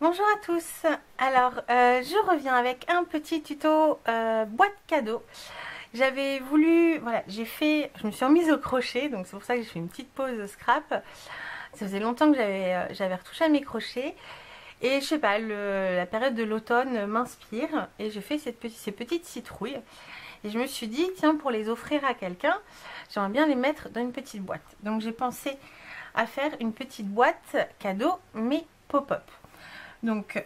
Bonjour à tous. Alors je reviens avec un petit tuto boîte cadeau. J'avais voulu, voilà, je me suis remise au crochet, donc c'est pour ça que j'ai fait une petite pause scrap. Ça faisait longtemps que j'avais retouché à mes crochets et je sais pas, la période de l'automne m'inspire et j'ai fait ces petites citrouilles. Et je me suis dit, tiens, pour les offrir à quelqu'un, j'aimerais bien les mettre dans une petite boîte. Donc j'ai pensé à faire une petite boîte cadeau, mais pop-up. Donc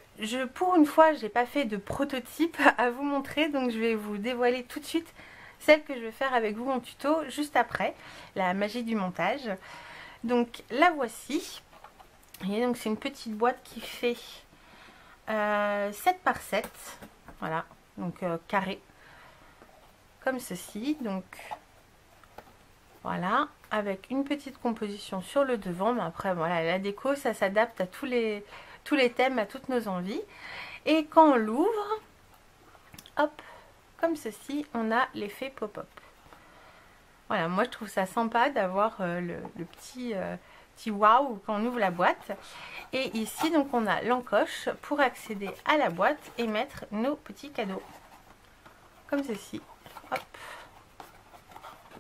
pour une fois, j'ai pas fait de prototype à vous montrer, donc je vais vous dévoiler tout de suite celle que je vais faire avec vous en tuto juste après, la magie du montage. Donc la voici. Et donc c'est une petite boîte qui fait 7 par 7, voilà, donc carré, comme ceci. Donc voilà, avec une petite composition sur le devant, mais après voilà, la déco ça s'adapte à tous les thèmes, à toutes nos envies. Et quand on l'ouvre, hop, comme ceci, on a l'effet pop-up. Voilà, moi je trouve ça sympa d'avoir le petit waouh quand on ouvre la boîte. Et ici donc on a l'encoche pour accéder à la boîte et mettre nos petits cadeaux, comme ceci. Hop,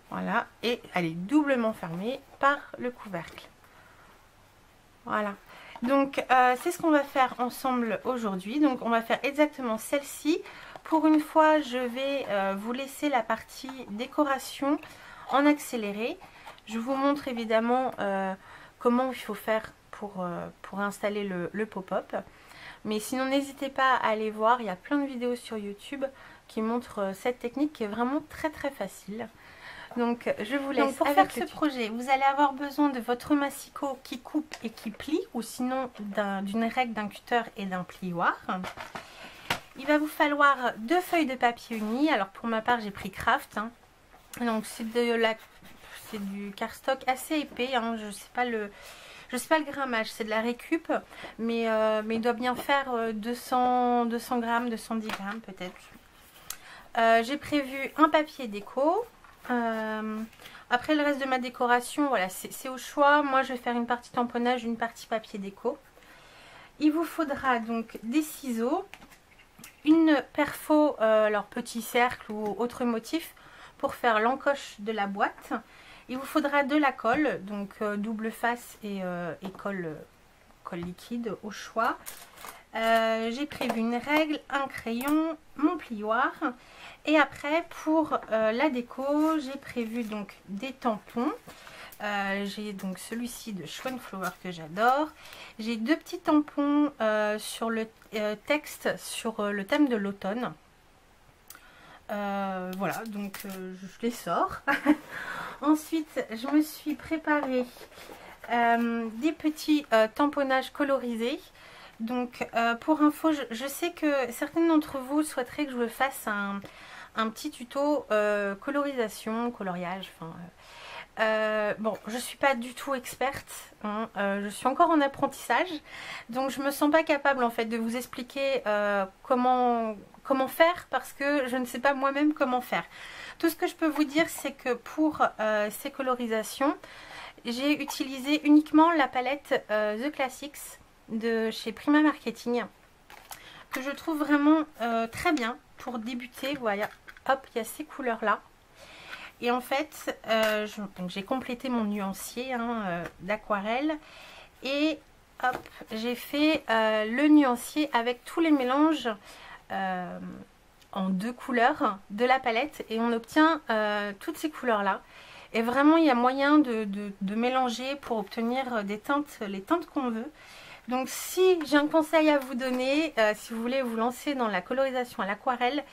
voilà, et elle est doublement fermée par le couvercle. Voilà, donc c'est ce qu'on va faire ensemble aujourd'hui. Donc on va faire exactement celle-ci. Pour une fois, je vais vous laisser la partie décoration en accéléré. Je vous montre évidemment comment il faut faire pour installer le pop-up. Mais sinon, n'hésitez pas à aller voir, il y a plein de vidéos sur YouTube qui montrent cette technique qui est vraiment très facile. Donc je vous laisse. Donc, pour faire ce projet, vous allez avoir besoin de votre massicot qui coupe et qui plie, ou sinon d'une règle, d'un cutter et d'un plioir. Il va vous falloir 2 feuilles de papier uni. Alors pour ma part j'ai pris Craft, hein. Donc c'est du cardstock assez épais, hein. Je sais pas le grammage, c'est de la récup, mais il doit bien faire 200 grammes, 210 grammes peut-être. J'ai prévu un papier déco. Après le reste de ma décoration, voilà, c'est au choix. Moi je vais faire une partie tamponnage, une partie papier déco. Il vous faudra donc des ciseaux, une perfo, alors petit cercle ou autre motif pour faire l'encoche de la boîte. Il vous faudra de la colle, donc double face et colle liquide au choix. J'ai prévu une règle, un crayon, mon plioir. Et après pour la déco, j'ai prévu donc des tampons. J'ai donc celui-ci de Schwanflower que j'adore. J'ai 2 petits tampons sur le texte sur le thème de l'automne. Voilà, donc je les sors. Ensuite, je me suis préparé des petits tamponnages colorisés. Donc pour info, je sais que certaines d'entre vous souhaiteraient que je vous fasse un petit tuto colorisation, coloriage, enfin... bon, je suis pas du tout experte, hein, je suis encore en apprentissage, donc je me sens pas capable en fait de vous expliquer comment faire, parce que je ne sais pas moi-même comment faire. Tout ce que je peux vous dire, c'est que pour ces colorisations, j'ai utilisé uniquement la palette The Classics de chez Prima Marketing, que je trouve vraiment très bien pour débuter. Voilà, hop, il y a ces couleurs là. Et en fait, j'ai complété mon nuancier d'aquarelle. Et hop, j'ai fait le nuancier avec tous les mélanges en 2 couleurs de la palette. Et on obtient toutes ces couleurs-là. Et vraiment, il y a moyen de mélanger pour obtenir des teintes, les teintes qu'on veut. Donc si j'ai un conseil à vous donner, si vous voulez vous lancer dans la colorisation à l'aquarelle,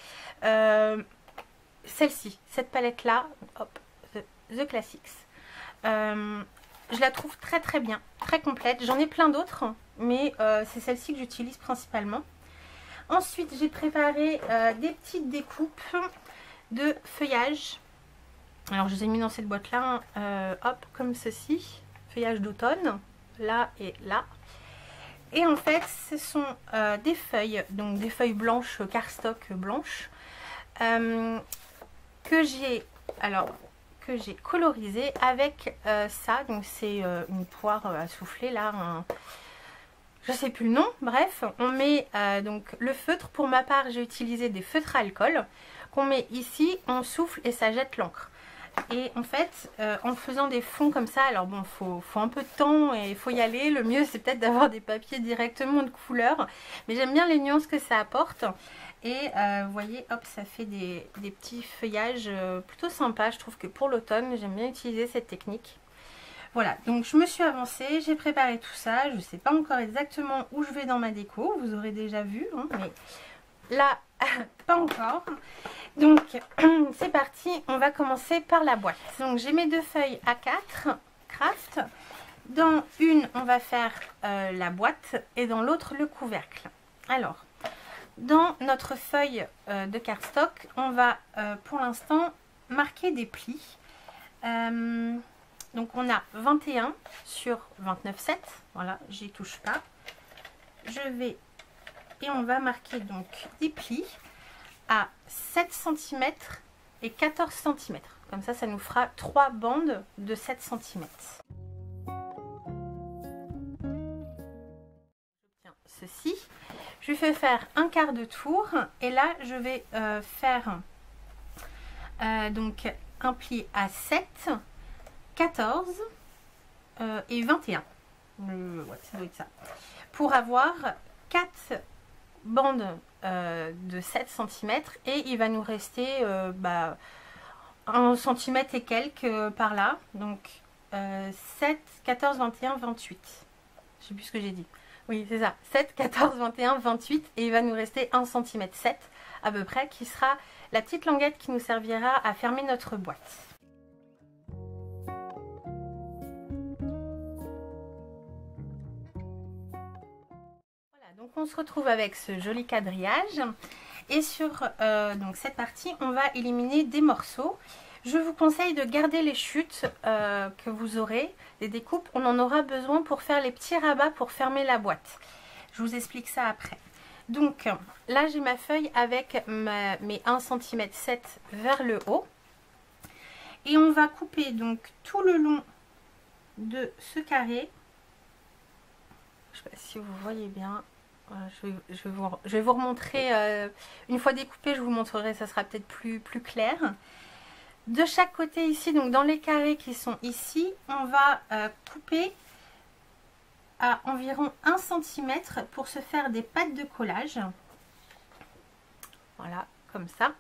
celle-ci, cette palette là, hop, The Classics, je la trouve très bien, très complète. J'en ai plein d'autres, mais c'est celle-ci que j'utilise principalement. Ensuite j'ai préparé des petites découpes de feuillage. Alors je les ai mis dans cette boîte là, hop, comme ceci, feuillage d'automne, là et là. Et en fait ce sont des feuilles, donc des feuilles blanches, cardstock blanches, que j'ai colorisé avec ça. Donc c'est une poire à souffler là, je sais plus le nom, bref, on met donc le feutre. Pour ma part, j'ai utilisé des feutres à alcool qu'on met ici, on souffle et ça jette l'encre. Et en fait, en faisant des fonds comme ça, alors bon, faut un peu de temps et il faut y aller. Le mieux, c'est peut-être d'avoir des papiers directement de couleur. Mais j'aime bien les nuances que ça apporte. Et vous voyez, hop, ça fait des petits feuillages plutôt sympas. Je trouve que pour l'automne, j'aime bien utiliser cette technique. Voilà, donc je me suis avancée, j'ai préparé tout ça. Je ne sais pas encore exactement où je vais dans ma déco. Vous aurez déjà vu, hein, mais là, pas encore. Donc, c'est parti. On va commencer par la boîte. Donc, j'ai mes deux feuilles A4 craft. Dans une, on va faire la boîte et dans l'autre, le couvercle. Alors, dans notre feuille de cardstock, on va pour l'instant marquer des plis. Donc on a 21 sur 29,7. Voilà, j'y touche pas. Je vais et on va marquer donc des plis à 7 cm et 14 cm. Comme ça nous fera 3 bandes de 7 cm. J'obtiens ceci. Je fais faire un quart de tour et là je vais faire donc un pli à 7, 14 et 21. Ouais, ça doit être ça. Pour avoir 4 bandes de 7 cm et il va nous rester 1 cm et quelques par là. Donc 7, 14, 21, 28. Je sais plus ce que j'ai dit. Oui, c'est ça. 7, 14, 21, 28 et il va nous rester 1 cm 7 à peu près qui sera la petite languette qui nous servira à fermer notre boîte. Donc on se retrouve avec ce joli quadrillage et sur donc cette partie on va éliminer des morceaux. Je vous conseille de garder les chutes que vous aurez, les découpes, on en aura besoin pour faire les petits rabats pour fermer la boîte. Je vous explique ça après. Donc là j'ai ma feuille avec mes 1 cm 7 vers le haut et on va couper donc tout le long de ce carré. Je ne sais pas si vous voyez bien. Je vais vous remontrer une fois découpé, je vous montrerai, ça sera peut-être plus clair. De chaque côté ici, donc dans les carrés qui sont ici, on va couper à environ 1 cm pour se faire des pattes de collage. Voilà, comme ça.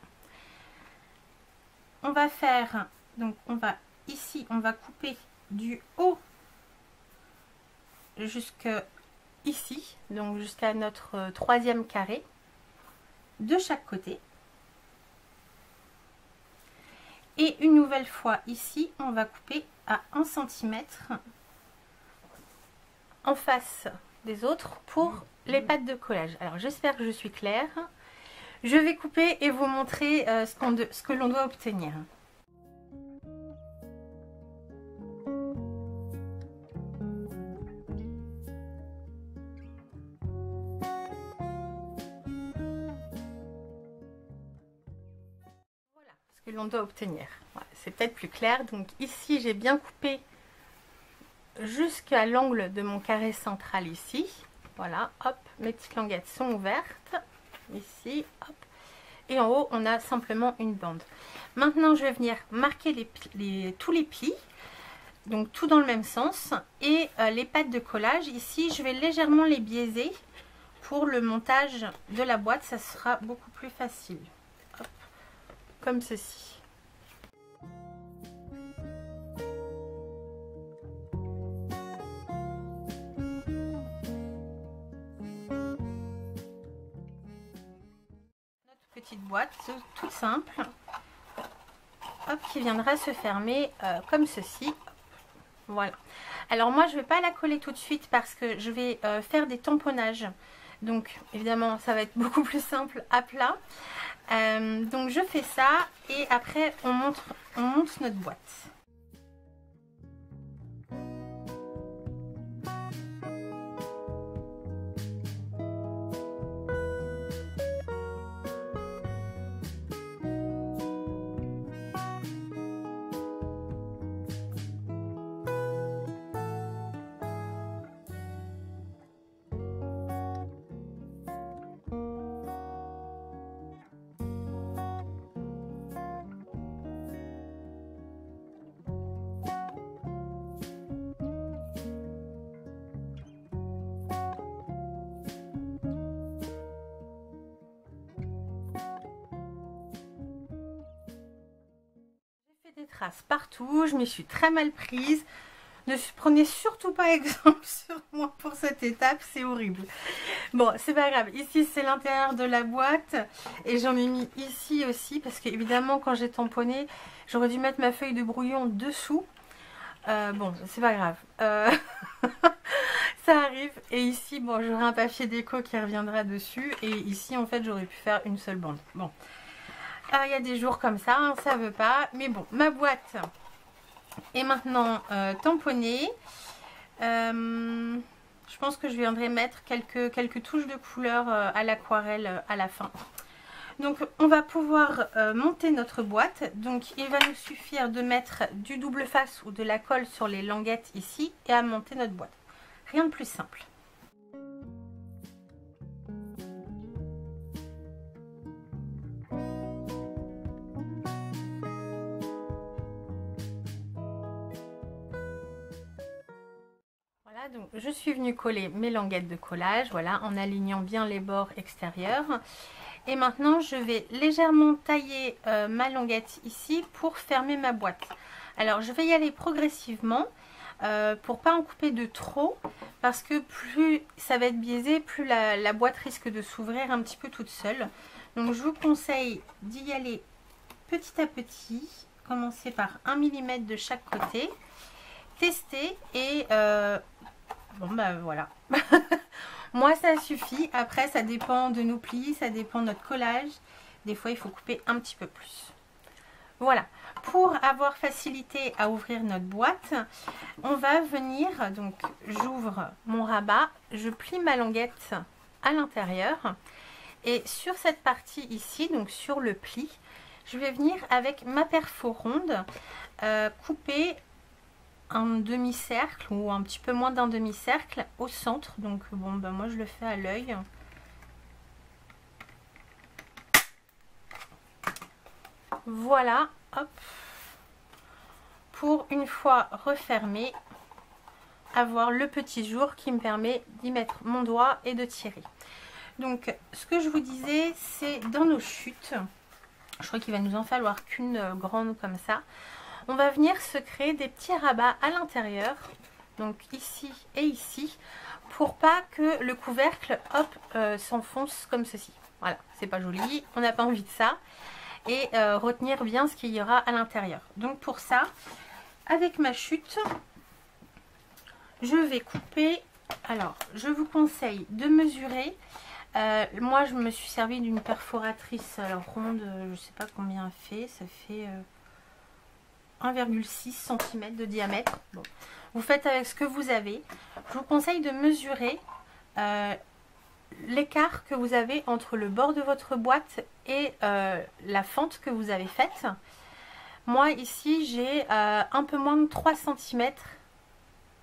On va faire, donc ici, on va couper du haut jusque ici, donc jusqu'à notre 3e carré de chaque côté. Et une nouvelle fois ici, on va couper à 1 cm en face des autres pour les pattes de collage. Alors j'espère que je suis claire. Je vais couper et vous montrer ce que l'on doit obtenir. Que l'on doit obtenir. Voilà, c'est peut-être plus clair. Donc ici j'ai bien coupé jusqu'à l'angle de mon carré central ici. Voilà, hop, mes petites languettes sont ouvertes. Ici, hop. Et en haut on a simplement une bande. Maintenant je vais venir marquer tous les plis. Donc tout dans le même sens. Et les pattes de collage, ici je vais légèrement les biaiser. Pour le montage de la boîte, ça sera beaucoup plus facile. Comme ceci. Notre petite boîte toute simple, hop, qui viendra se fermer comme ceci. Voilà. Alors moi je vais pas la coller tout de suite parce que je vais faire des tamponnages. Donc évidemment ça va être beaucoup plus simple à plat. Donc je fais ça et après on monte notre boîte. traces partout, je m'y suis très mal prise. Ne prenez surtout pas exemple sur moi pour cette étape, c'est horrible. Bon, c'est pas grave. Ici, c'est l'intérieur de la boîte. Et j'en ai mis ici aussi. Parce qu'évidemment, quand j'ai tamponné, j'aurais dû mettre ma feuille de brouillon dessous. Bon, c'est pas grave. Ça arrive. Et ici, bon, j'aurai un papier déco qui reviendra dessus. Et ici, en fait, j'aurais pu faire une seule bande. Bon. Il y a des jours comme ça, hein, ça veut pas. Mais bon, ma boîte est maintenant tamponnée. Je pense que je viendrai mettre quelques touches de couleur à l'aquarelle à la fin. Donc on va pouvoir monter notre boîte. Donc il va nous suffire de mettre du double face ou de la colle sur les languettes ici et à monter notre boîte. Rien de plus simple. Voilà, donc je suis venue coller mes languettes de collage, voilà, en alignant bien les bords extérieurs. Et maintenant, je vais légèrement tailler ma languette ici pour fermer ma boîte. Alors, je vais y aller progressivement pour pas en couper de trop, parce que plus ça va être biaisé, plus la boîte risque de s'ouvrir un petit peu toute seule. Donc, je vous conseille d'y aller petit à petit, commencer par 1 mm de chaque côté, tester et bon bah voilà. Moi ça suffit, après ça dépend de nos plis, ça dépend de notre collage, des fois il faut couper un petit peu plus. Voilà, pour avoir facilité à ouvrir notre boîte, on va venir, donc j'ouvre mon rabat, je plie ma languette à l'intérieur et sur cette partie ici, donc sur le pli, je vais venir avec ma perfo ronde couper un demi-cercle ou un petit peu moins d'un demi-cercle au centre. Donc bon ben moi je le fais à l'œil. Voilà, hop, pour une fois refermé, avoir le petit jour qui me permet d'y mettre mon doigt et de tirer. Donc ce que je vous disais, c'est dans nos chutes, je crois qu'il va nous en falloir qu'une grande comme ça. On va venir se créer des petits rabats à l'intérieur, donc ici et ici, pour pas que le couvercle, hop, s'enfonce comme ceci. Voilà, c'est pas joli, on n'a pas envie de ça. Et retenir bien ce qu'il y aura à l'intérieur. Donc pour ça, avec ma chute, je vais couper. Alors, je vous conseille de mesurer. Moi, je me suis servi d'une perforatrice ronde, je sais pas combien elle fait, ça fait 1,6 cm de diamètre. Bon. Vous faites avec ce que vous avez. Je vous conseille de mesurer l'écart que vous avez entre le bord de votre boîte et la fente que vous avez faite. Moi ici j'ai un peu moins de 3 cm.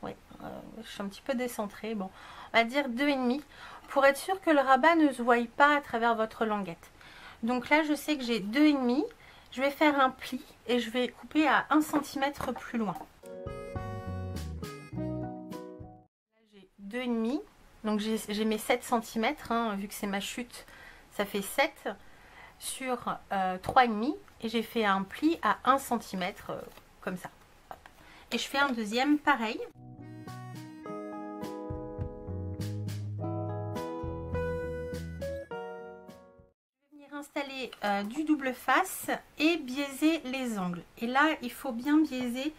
Oui, je suis un petit peu décentrée. Bon, on va dire 2,5 pour être sûr que le rabat ne se voie pas à travers votre languette. Donc là je sais que j'ai 2,5. Je vais faire un pli et je vais couper à 1 cm plus loin. Là j'ai 2,5. Donc j'ai mes 7 cm, hein, vu que c'est ma chute, ça fait 7 sur 3,5 et j'ai fait un pli à 1 cm comme ça. Et je fais un deuxième pareil. Je vais venir installer du double face et biaiser les angles. Et là, il faut bien biaiser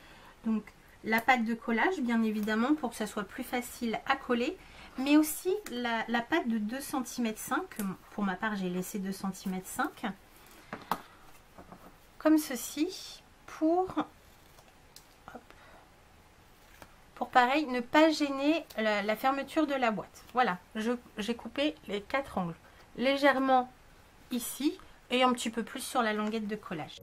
donc la pâte de collage, bien évidemment, pour que ça soit plus facile à coller. Mais aussi la pâte de 2,5 cm, pour ma part j'ai laissé 2,5 cm, comme ceci, pour pareil ne pas gêner la fermeture de la boîte. Voilà, j'ai coupé les 4 angles, légèrement ici et un petit peu plus sur la languette de collage.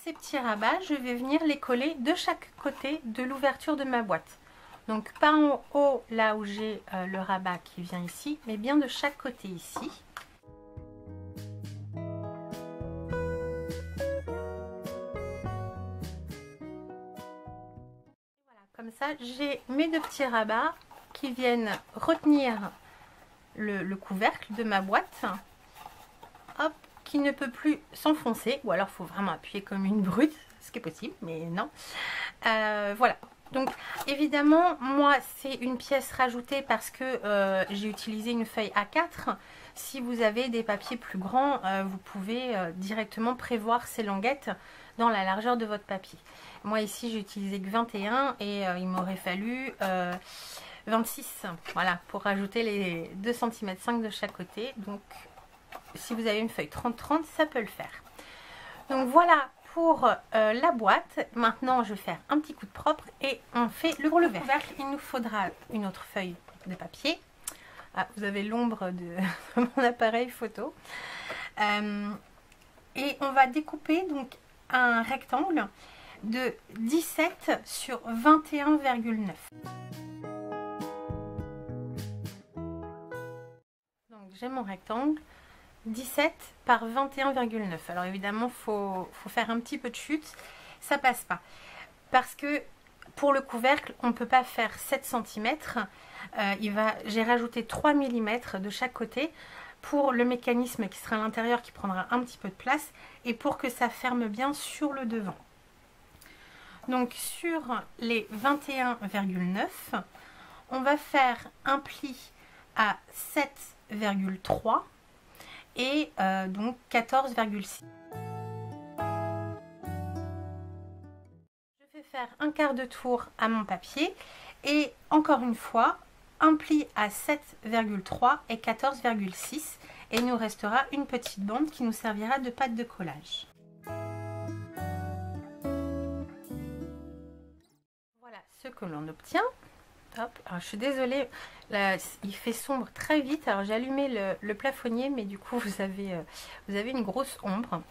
Ces petits rabats, je vais venir les coller de chaque côté de l'ouverture de ma boîte. Donc pas en haut là où j'ai le rabat qui vient ici, mais bien de chaque côté ici. Voilà, comme ça j'ai mes deux petits rabats qui viennent retenir le couvercle de ma boîte. Hop, qui ne peut plus s'enfoncer, ou alors il faut vraiment appuyer comme une brute, ce qui est possible, mais non. Voilà. Donc évidemment, moi c'est une pièce rajoutée parce que j'ai utilisé une feuille A4. Si vous avez des papiers plus grands, vous pouvez directement prévoir ces languettes dans la largeur de votre papier. Moi ici j'ai utilisé que 21 et il m'aurait fallu 26, voilà, pour rajouter les 2 cm 5 de chaque côté. Donc si vous avez une feuille 30-30, ça peut le faire. Donc voilà pour la boîte. Maintenant je vais faire un petit coup de propre et on fait le couvercle. Il nous faudra une autre feuille de papier. Ah, vous avez l'ombre de mon appareil photo. Et on va découper donc un rectangle de 17 sur 21,9. Donc j'ai mon rectangle 17 par 21,9. Alors évidemment faut faire un petit peu de chute, ça passe pas. Parce que pour le couvercle, on ne peut pas faire 7 cm. J'ai rajouté 3 mm de chaque côté pour le mécanisme qui sera à l'intérieur, qui prendra un petit peu de place, et pour que ça ferme bien sur le devant. Donc sur les 21,9, on va faire un pli à 7,3 et donc 14,6. Je vais faire un quart de tour à mon papier et encore une fois un pli à 7,3 et 14,6 et il nous restera une petite bande qui nous servira de pâte de collage. Voilà ce que l'on obtient. Hop. Alors, je suis désolée, là, il fait sombre très vite. Alors j'ai allumé le plafonnier, mais du coup vous avez une grosse ombre.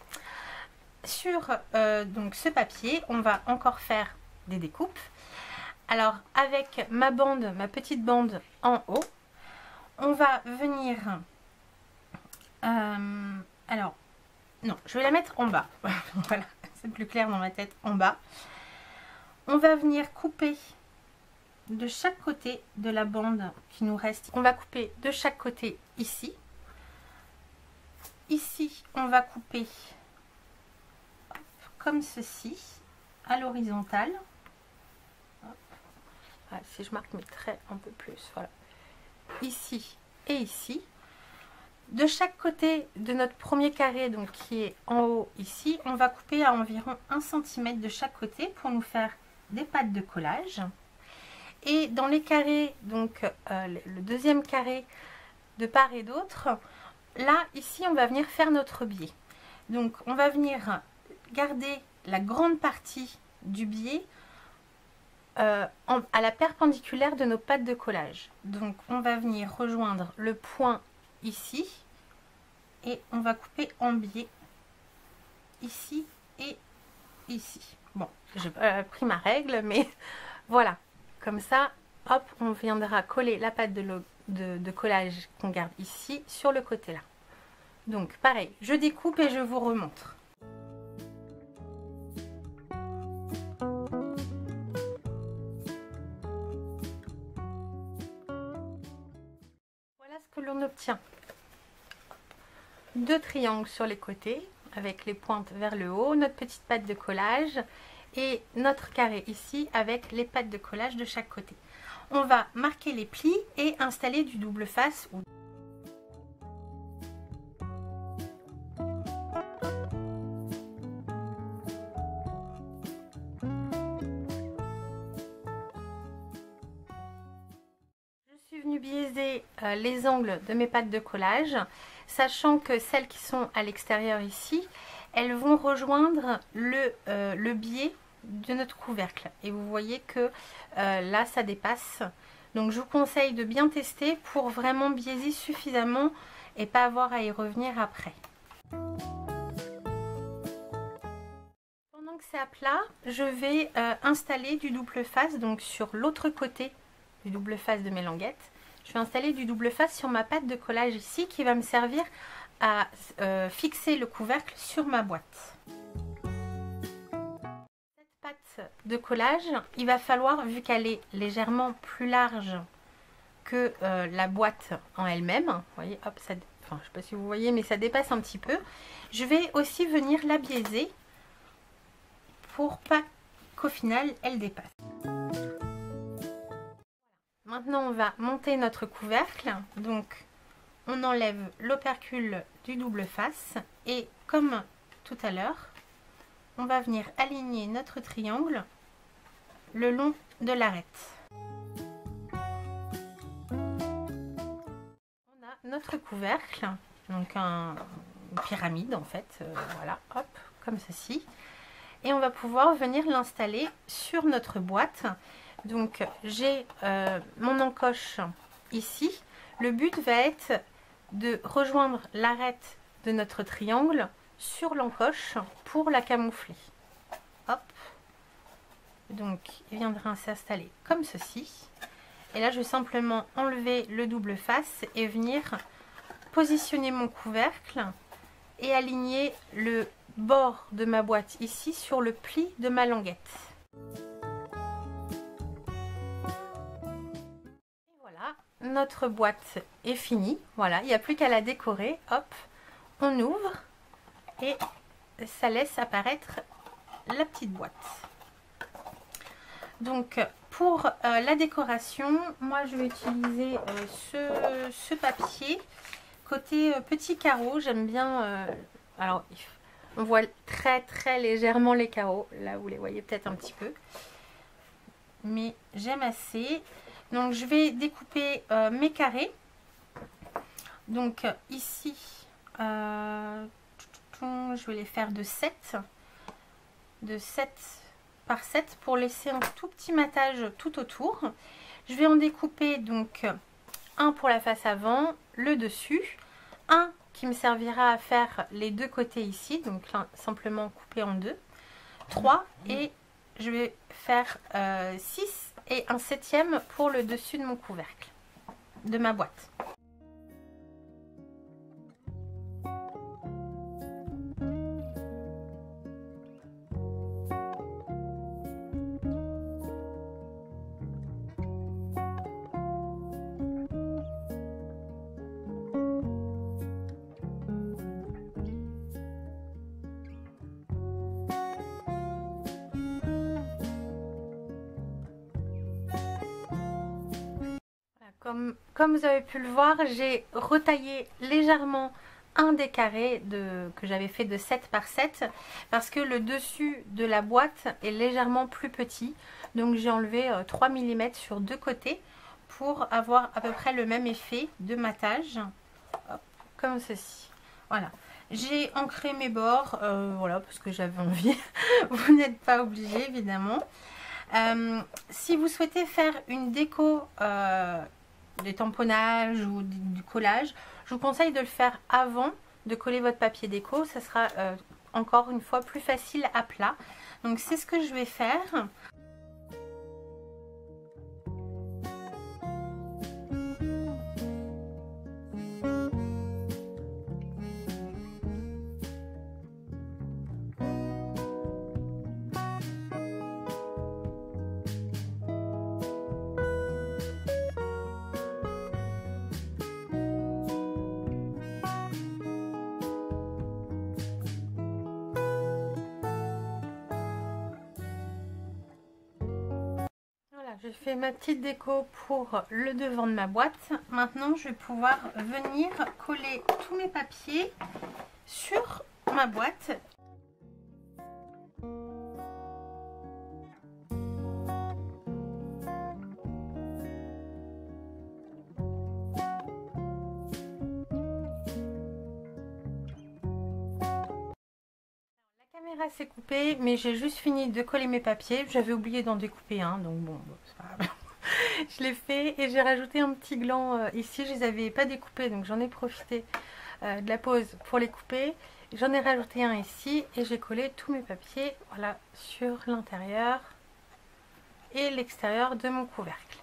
Sur donc ce papier, on va encore faire des découpes. Alors avec ma bande, ma petite bande en haut, on va venir... alors, non, je vais la mettre en bas. Voilà, c'est plus clair dans ma tête, en bas. On va venir couper de chaque côté de la bande qui nous reste. On va couper de chaque côté ici. Ici, on va couper comme ceci, à l'horizontale. Voilà, si je marque mes traits un peu plus, voilà. Ici et ici. De chaque côté de notre premier carré, donc qui est en haut ici, on va couper à environ 1 cm de chaque côté pour nous faire des pattes de collage. Et dans les carrés, donc le deuxième carré de part et d'autre, là, ici, on va venir faire notre biais. Donc, on va venir garder la grande partie du biais à la perpendiculaire de nos pattes de collage. Donc, on va venir rejoindre le point ici et on va couper en biais ici et ici. Bon, j'ai pas pris ma règle, mais voilà. Comme ça, hop, on viendra coller la pâte de collage qu'on garde ici sur le côté là. Donc pareil, je découpe et je vous remontre. Voilà ce que l'on obtient. 2 triangles sur les côtés avec les pointes vers le haut, notre petite pâte de collage et notre carré ici avec les pattes de collage de chaque côté. On va marquer les plis et installer du double face. Je suis venue biaiser les angles de mes pattes de collage, sachant que celles qui sont à l'extérieur ici, elles vont rejoindre le biais de notre couvercle. Et vous voyez que là, ça dépasse. Donc, je vous conseille de bien tester pour vraiment biaiser suffisamment et pas avoir à y revenir après. Pendant que c'est à plat, je vais installer du double face, donc sur l'autre côté du double face de mes languettes. Je vais installer du double face sur ma pâte de collage ici qui va me servir à fixer le couvercle sur ma boîte. Cette pâte de collage, il va falloir, vu qu'elle est légèrement plus large que la boîte en elle-même, vous voyez, hop, ça enfin je sais pas si vous voyez, mais ça dépasse un petit peu. Je vais aussi venir la biaiser pour pas qu'au final elle dépasse. Maintenant on va monter notre couvercle, donc on enlève l'opercule du double face et comme tout à l'heure, on va venir aligner notre triangle le long de l'arête. On a notre couvercle, donc une pyramide en fait, voilà, hop, comme ceci. Et on va pouvoir venir l'installer sur notre boîte. Donc j'ai mon encoche ici. Le but va être de rejoindre l'arête de notre triangle sur l'encoche pour la camoufler. Hop. Donc il viendra s'installer comme ceci. Et là je vais simplement enlever le double face et venir positionner mon couvercle et aligner le bord de ma boîte ici sur le pli de ma languette. Et voilà, notre boîte est finie. Voilà, il n'y a plus qu'à la décorer. Hop, on ouvre et ça laisse apparaître la petite boîte. Donc pour la décoration, moi je vais utiliser ce papier côté petit carreau. J'aime bien, alors on voit très légèrement les carreaux, là vous les voyez peut-être un petit peu, mais j'aime assez. Donc je vais découper mes carrés. Donc ici je vais les faire de 7 par 7 pour laisser un tout petit matage tout autour. Je vais en découper donc un pour la face avant, le dessus, un qui me servira à faire les deux côtés ici, donc là, simplement couper en deux, 3 et je vais faire 6 et un 7e pour le dessus de mon couvercle, de ma boîte. Comme vous avez pu le voir, j'ai retaillé légèrement un des carrés que j'avais fait de 7 par 7 parce que le dessus de la boîte est légèrement plus petit. Donc j'ai enlevé 3 mm sur deux côtés pour avoir à peu près le même effet de matage. Hop, comme ceci. Voilà. J'ai ancré mes bords, voilà, parce que j'avais envie. Vous n'êtes pas obligé évidemment. Si vous souhaitez faire une déco des tamponnages ou du collage, je vous conseille de le faire avant de coller votre papier déco. Ça sera encore une fois plus facile à plat. Donc c'est ce que je vais faire. J'ai fait ma petite déco pour le devant de ma boîte. Maintenant, je vais pouvoir venir coller tous mes papiers sur ma boîte. La caméra s'est coupée, mais j'ai juste fini de coller mes papiers. J'avais oublié d'en découper un, donc bon, c'est pas grave. Je l'ai fait et j'ai rajouté un petit gland ici. Je les avais pas découpés, donc j'en ai profité de la pause pour les couper. J'en ai rajouté un ici et j'ai collé tous mes papiers, voilà, sur l'intérieur et l'extérieur de mon couvercle.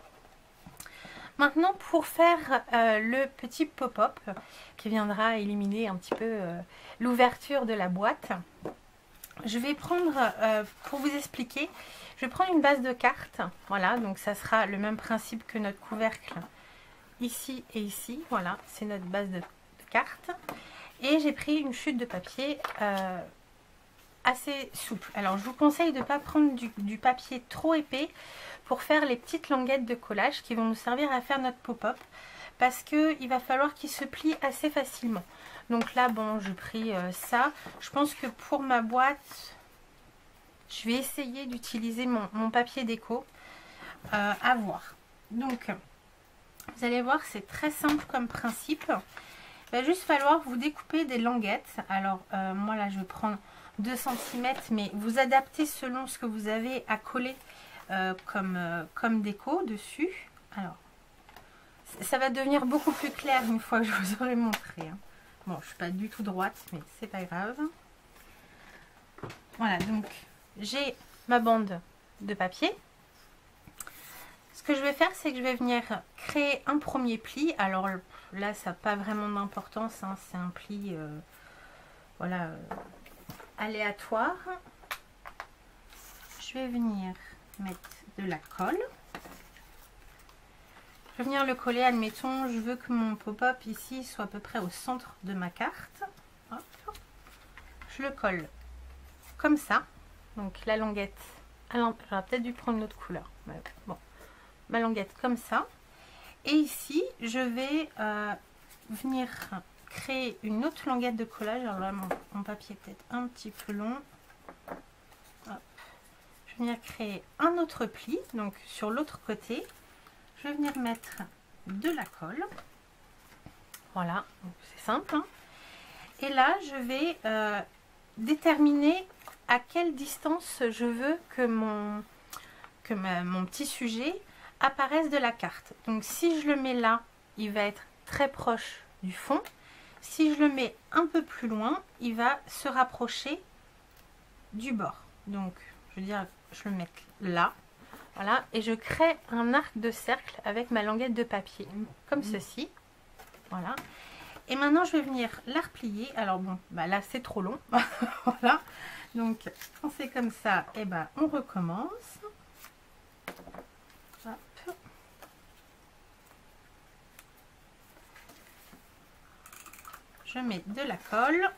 Maintenant, pour faire le petit pop-up qui viendra éliminer un petit peu l'ouverture de la boîte, je vais prendre, pour vous expliquer, je vais prendre une base de cartes. Voilà, donc ça sera le même principe que notre couvercle ici et ici. Voilà, c'est notre base de carte. Et j'ai pris une chute de papier assez souple. Alors je vous conseille de ne pas prendre du papier trop épais pour faire les petites languettes de collage qui vont nous servir à faire notre pop-up, parce qu'il va falloir qu'il se plie assez facilement. Donc là, bon, j'ai pris ça. Je pense que pour ma boîte, je vais essayer d'utiliser mon papier déco. À voir. Donc, vous allez voir, c'est très simple comme principe. Il va juste falloir vous découper des languettes. Alors, moi là, je vais prendre 2 cm, mais vous adaptez selon ce que vous avez à coller comme déco dessus. Alors, ça va devenir beaucoup plus clair une fois que je vous aurai montré. Hein. Bon, je suis pas du tout droite, mais c'est pas grave. Voilà, donc j'ai ma bande de papier. Ce que je vais faire, c'est que je vais venir créer un premier pli. Alors là, ça n'a pas vraiment d'importance, hein. C'est un pli voilà, aléatoire. Je vais venir mettre de la colle. Je vais venir le coller, admettons, je veux que mon pop-up ici soit à peu près au centre de ma carte. Hop. Je le colle comme ça. Donc la languette, j'aurais peut-être dû prendre une autre couleur. Mais bon, ma languette comme ça. Et ici, je vais venir créer une autre languette de collage. Alors là, mon papier est peut-être un petit peu long. Hop. Je vais venir créer un autre pli, donc sur l'autre côté. Je vais venir mettre de la colle. Voilà, c'est simple. Hein. Et là, je vais déterminer à quelle distance je veux que mon petit sujet apparaisse de la carte. Donc si je le mets là, il va être très proche du fond. Si je le mets un peu plus loin, il va se rapprocher du bord. Donc je veux dire, je le mets là. Voilà, et je crée un arc de cercle avec ma languette de papier, comme ceci. Voilà. Et maintenant, je vais venir la replier. Alors bon, bah là, c'est trop long. Voilà. Donc, quand c'est comme ça, et ben, on recommence. Hop. Je mets de la colle.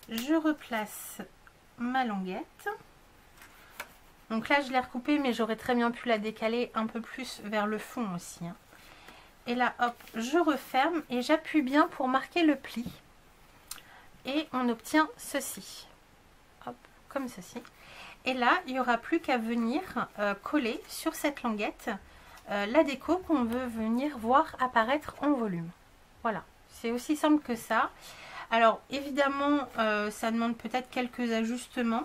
Je replace ma languette. Donc là, je l'ai recoupée, mais j'aurais très bien pu la décaler un peu plus vers le fond aussi. Hein. Et là, hop, je referme et j'appuie bien pour marquer le pli. Et on obtient ceci. Hop, comme ceci. Et là, il n'y aura plus qu'à venir coller sur cette languette la déco qu'on veut venir voir apparaître en volume. Voilà, c'est aussi simple que ça. Alors, évidemment, ça demande peut-être quelques ajustements.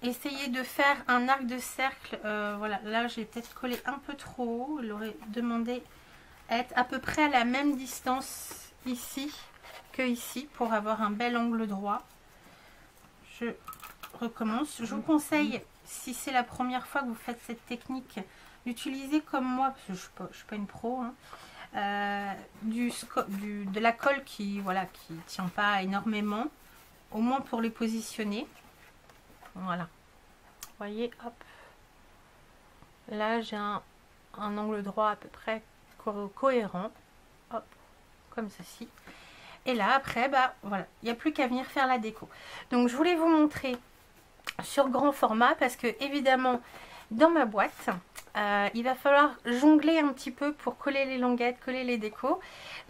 Essayez de faire un arc de cercle. Voilà, là j'ai peut-être collé un peu trop haut. Il aurait demandé à être à peu près à la même distance ici que ici pour avoir un bel angle droit. Je recommence. Je vous conseille, si c'est la première fois que vous faites cette technique, d'utiliser comme moi, parce que je ne suis pas une pro, hein, de la colle qui tient pas énormément, au moins pour les positionner. Voilà, vous voyez, hop, là j'ai un angle droit à peu près cohérent, hop, comme ceci. Et là après, bah voilà, il n'y a plus qu'à venir faire la déco. Donc je voulais vous montrer sur grand format parce que évidemment dans ma boîte, il va falloir jongler un petit peu pour coller les languettes, coller les décos.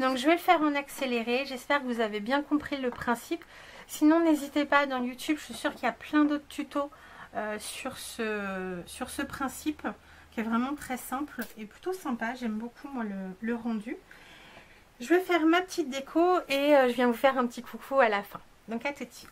Donc je vais le faire en accéléré, j'espère que vous avez bien compris le principe. Sinon, n'hésitez pas, dans YouTube, je suis sûre qu'il y a plein d'autres tutos sur ce principe qui est vraiment très simple et plutôt sympa. J'aime beaucoup, moi, le rendu. Je vais faire ma petite déco et je viens vous faire un petit coucou à la fin. Donc, à tout de suite.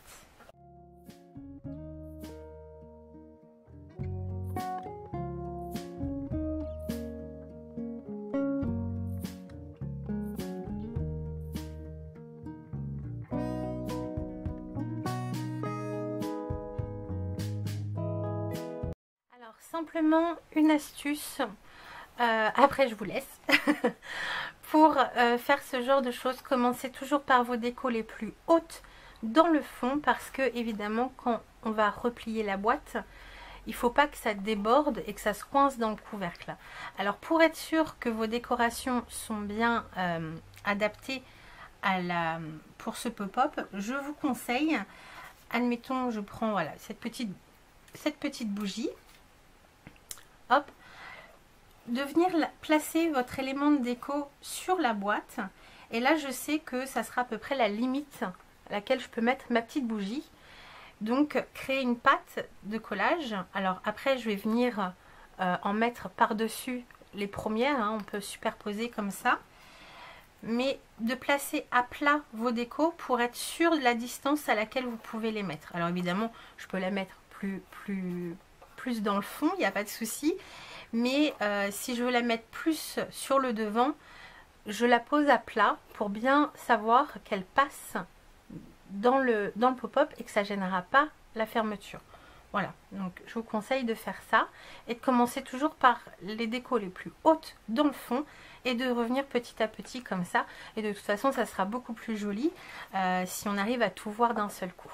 Simplement une astuce, après je vous laisse, pour faire ce genre de choses. Commencez toujours par vos décos les plus hautes dans le fond parce que évidemment quand on va replier la boîte, il ne faut pas que ça déborde et que ça se coince dans le couvercle. Alors pour être sûr que vos décorations sont bien adaptées pour ce pop-up, je vous conseille, admettons, je prends voilà cette petite bougie, hop, de venir placer votre élément de déco sur la boîte. Et là, je sais que ça sera à peu près la limite à laquelle je peux mettre ma petite bougie. Donc, créer une pâte de collage. Alors après, je vais venir en mettre par-dessus les premières. Hein, on peut superposer comme ça. Mais de placer à plat vos décos pour être sûr de la distance à laquelle vous pouvez les mettre. Alors évidemment, je peux la mettre plus dans le fond, il n'y a pas de souci. Mais si je veux la mettre plus sur le devant, je la pose à plat pour bien savoir qu'elle passe dans le pop-up et que ça ne gênera pas la fermeture. Voilà, donc je vous conseille de faire ça et de commencer toujours par les décos les plus hautes dans le fond et de revenir petit à petit comme ça. Et de toute façon, ça sera beaucoup plus joli si on arrive à tout voir d'un seul coup.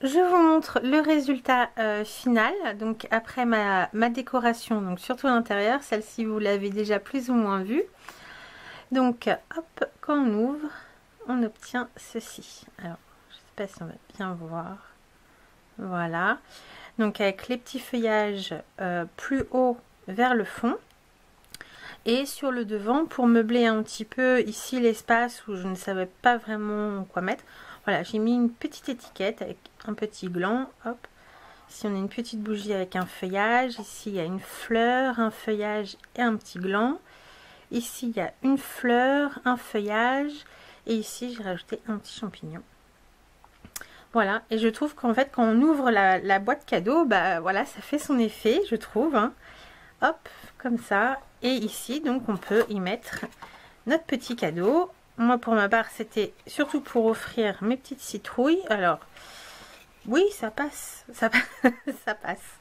Je vous montre le résultat final, donc après ma décoration, donc surtout à l'intérieur, celle-ci vous l'avez déjà plus ou moins vue. Donc hop, quand on ouvre, on obtient ceci. Alors, je ne sais pas si on va bien voir. Voilà, donc avec les petits feuillages plus haut vers le fond. Et sur le devant, pour meubler un petit peu ici l'espace où je ne savais pas vraiment quoi mettre, voilà, j'ai mis une petite étiquette avec un petit gland, hop. Ici on a une petite bougie avec un feuillage, ici il y a une fleur, un feuillage et un petit gland. Ici il y a une fleur, un feuillage et ici j'ai rajouté un petit champignon. Voilà, et je trouve qu'en fait quand on ouvre la boîte cadeau, bah voilà, ça fait son effet, je trouve, hein. Hop, comme ça. Et ici donc on peut y mettre notre petit cadeau. Moi pour ma part c'était surtout pour offrir mes petites citrouilles. Alors oui, ça passe, ça passe.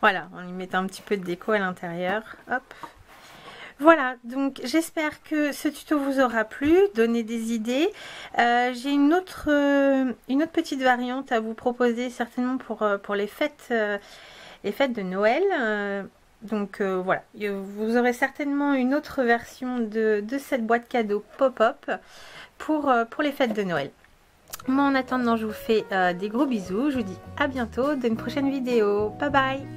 Voilà, on y met un petit peu de déco à l'intérieur. Hop. Voilà, donc j'espère que ce tuto vous aura plu, donné des idées. J'ai une autre petite variante à vous proposer certainement pour les fêtes de Noël. Donc voilà, vous aurez certainement une autre version de cette boîte cadeau pop-up pour les fêtes de Noël. Moi en attendant, je vous fais des gros bisous. Je vous dis à bientôt dans une prochaine vidéo. Bye bye!